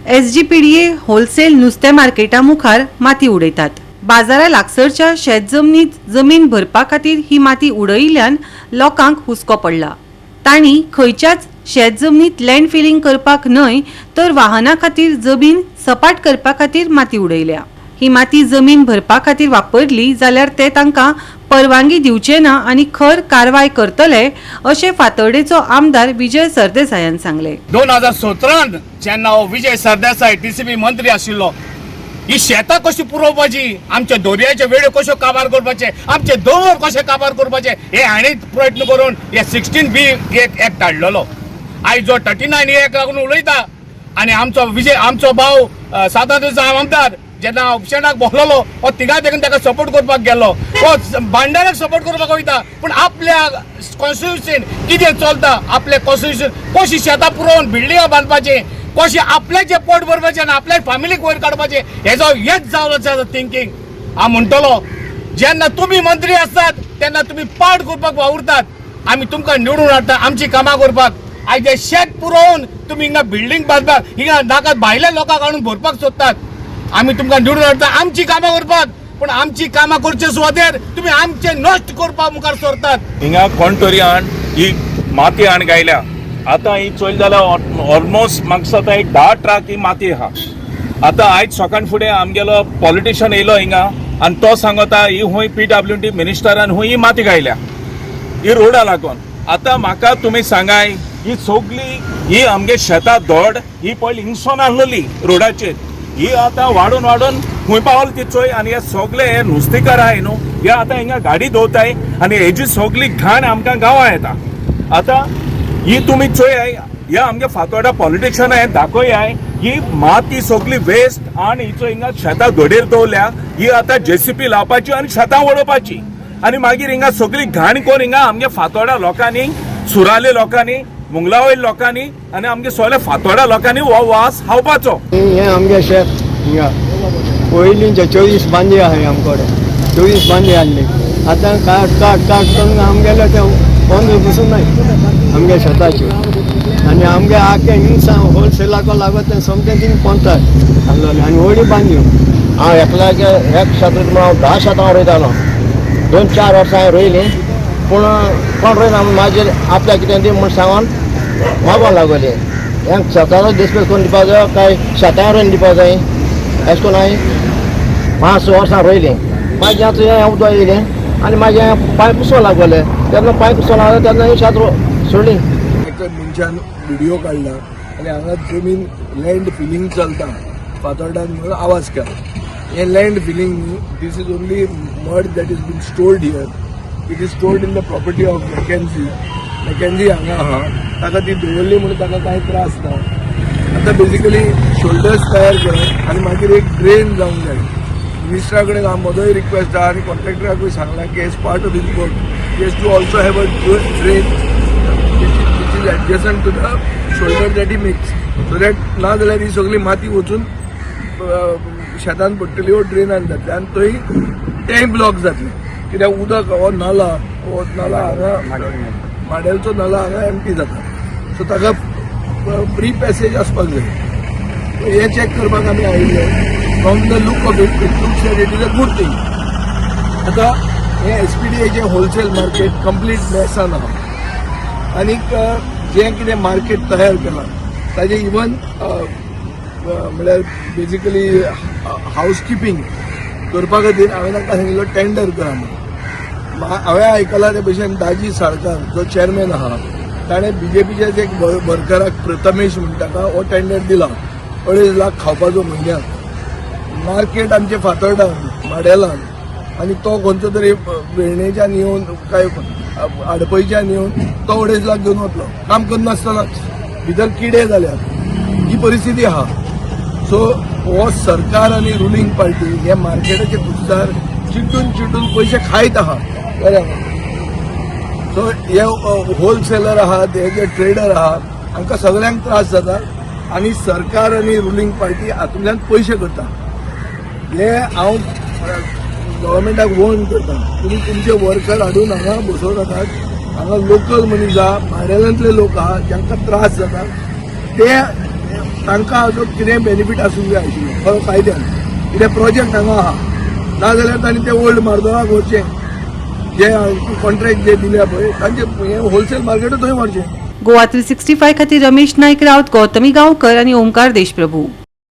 SGPDA wholesale नुस्तें Marketa मुखार माती उडयतात. बाजारा लागसरच्या शेत जमनीत जमीन भरपा खातीर ही माती उडयिल्ल्यान लोकांक हुस्को पडला. तांणी खंयच्याच शेत जमनीत लँड फिलिंग करपाक न्हय तर वाहना खातीर जमीन सपाट करपा खातीर माती उडयल्या. ही माती जमीन भरपा खातीर वापरली जाल्यार ते तांकां परवानगी दिवचे ना आनी खर कारवाय करतले अशें फातर्डेचो आमदार विजय सरदेसायान सांगले. 2017 जेन्ना विजय सरदेसाय टीसीबी मंत्री आशिल्लो, ही शेतां कशी पुरोवपाची, आमच्या दर्याचे वेळो कश्यो काबार करपाचे, आमचे दोंगर कशे काबार करपाचे हे हांणी प्रयत्न करून हे 16B एक्ट हाडलेलो. आयज जो 39 एक लागून उलयता आनी आमचो भाव साताचो आमदार जेन्ना ऑप्शनाक बसलोलो हो तिगाय देखून ताका सपोर्ट करपाक गेलो, हो भांडाराक सपोर्ट करपाक वयता. पूण आपल्या कॉन्स्टिट्युन्सीन कितें चलता, आपले कॉन्स्टिट्युन्सीन कशी शेतां पुरोवन बिल्डिंगां बांदपाचे, कशें आपल्याचें पोट भरपाचें आनी आपल्या फॅमिलीक वयर काडपाचें हेच जावलो थिंकींग. हांव म्हणटलो जेन्ना तुमी मंत्री आसतात तेन्ना तुमी पाड करपाक वावुरतात, आमी तुमकां निवडून हाडटा आमची कामां करपाक. आयज हे शेत पुरोवन तुमी हिंगा बिल्डींग बांदपाक, हिंगा नाका भायल्या लोकांक हाडून भरपाक सोदतात. आमी तुमकां निवडून हाडटा आमची कामां करपाक, पूण आमची कामां करचे सुवातेर तुमी आमचे नश्ट करपाक मुखार सरतात. हिंगा कोण तरी हाड ही माती हाड गायल्या. आतां ही चोयल जाल्यार ऑलमोस्ट म्हाका दिसता एक 10 ट्रक ही माती आहा. आतां आयज सकाळ फुडें आमगेलो पॉलिटिशियन येयलो हिंगा आनी तो सांगता ही हूंय PWD मिनिस्टरान हूंय ही माती गायल्या ही रोडा लागून. आतां म्हाका तुमी सांगाय ही सगळी ही आमगे शेतां धोड ही पयली हिंगसोन आहलोली रोडाचेर, ही आतां वाडून खूंय पावल ती चोय. आनी हे सगळे हे नुस्तेकार आहाय न्हू, हे आतां हिंगा गाडी दवरताय आनी हेजी सगळी घाण आमकां गांवां येता. आतां ही तुमी चोय, हे आमगे फातोर्डा पॉलिटिशियन हे दाखोयाय ही माती सगळी वेस्ट आनी हिचो हिंगा शेतां धोडेर दवरल्या. ही आतां JCP लावपाची आनी शेतां वडोवपाची आनी मागीर हिंगा सगळी घाण कोर हिंगा आमगे फातोर्डा लोकांनी, सुराले लोकांनी, मुंगलावय लोकांनी आनी आमगे सगळे फातोर्डा लोकांनी हो वास खावपाचो. हे आमगे शेत हिंगा पयलींचे 24 बांदे आहाय आमकडे, 24 बांदे आहले. आतां काट करून आमगेले ते बंद बसून नाय आमगे शेताचे. आनी आमगे आख्या हिंगसा होलसेलाक लागत ते समकें थिंग पोंतात आहलोले आनी व्हडी बांदयो. हांव एकल्यागे एक शेत हांव 10 शेतां रोयतालो. 2-4 वर्सां हांवें रोयलीं, पूण कोण रोयना मागीर आपल्या कितें दी म्हूण सांगून मागोंक लागोली. हेंक शेताचो डिस्पेस करून दिवपा जाय काय शेतां रोवन दिवपा जाय अशें करून हांवें 5-6 वर्सां रोयलीं. मागीर आतां हें उदक येयलें आनी मागीर हें पायप पुसो लागले. तेन्ना पायप पुसो लागले तेन्ना ही शेत सोडली. एका मनशान व्हिडिओ काडला आनी हांगा जमीन लँड फिलिंग चलता फातोर्डान म्हणून आवाज केला. हे लँड फिलिंग न्ही, this is only mud that is been stored here. It is stored in the property of Mackenzie हांगा आहा. ताका ती दवरली म्हणून ताका कांय त्रास ना. आतां बेजिकली शोल्डर्स तयार करप आनी मागीर एक ड्रेन जावंक जाय. मिनिस्टरा कडेन हांव म्हजोय रिक्वेस्ट आहा आनी कॉन्ट्रॅक्टराकूय सांगलां की as part of his work he has to also have a drain which is adjacent to the shoulder that he makes, so that ना जाल्यार ही सगळी माती वचून शेतान पडटली वो ड्रेनान जातली आनी थंय तेंय ब्लॉक जातलें. कित्याक उदक हो नाला हांगा माडेलचो नाला हांगा एम्प्टी जाता, सो ताका फ्री पॅसेज आसपाक जाय. हें चॅक करपाक आमी आयिल्ले. From the look of it looks that it is a good thing. आतां हें SPDAचें होलसेल मार्केट कंप्लीट मॅसान आहा आनीक जें कितें मार्केट तयार केलां ताजें इवन म्हळ्यार बेजिकली हावजकिपींग करपा खातीर हांवें ताका सांगिल्लो टेंडर करा म्हणून. हांवें आयकलां ते भशेन दाजी साळकार जो चेअरमॅन आहा ताणें BJPच्याच एक वर्कराक प्रथमेश म्हणटा ताका हो टेंडर दिला 2.5 लाख खावपाचो म्हयन्याक. मार्केट आमचे फातोर्डान माडेलान आनी तो खंयचो तरी वेर्णेच्यान येवन काय आडपयच्यान येवन तो 2.5 लाख घेवन वतलो काम करनासतनाच. भितर किडे जाल्यात ही परिस्थिती आहा. सो हो सरकार आनी रुलींग पार्टी हे मार्केटाचे पुस्तार चिड्डून पयशे खायत आहा बरें. सो हे होलसेलर आहात, हे जे ट्रेडर आहात हांकां सगळ्यांक त्रास जाता आनी सरकार आनी रुलींग पार्टी हातूंतल्यान पयशे करता. हे हांव गव्हर्मेंटाक वॉर्न करता, तुमी तुमचे वर्कर हाडून हांगा बसोवनाकात. हांगा लोकल मनीस आहा, भायल्यातले लोक आहा जांकां त्रास जाता ते तांकां हाजो कितें बेनिफीट आसूंक जाय आशिल्लो कायद्यान कितें प्रोजेक्ट हांगा आहा नाजाल्यार तांणी ते ओल्ड मार्दोळाक व्हरचें जे कॉन्ट्रॅक्ट जे दिल्या पळय तांचे होलसेल मार्केटूच थंय व्हरचें. गोवा 365 खातीर रमेश नायक रावत, गौतमी गांवकर आनी ओमकार देशप्रभू.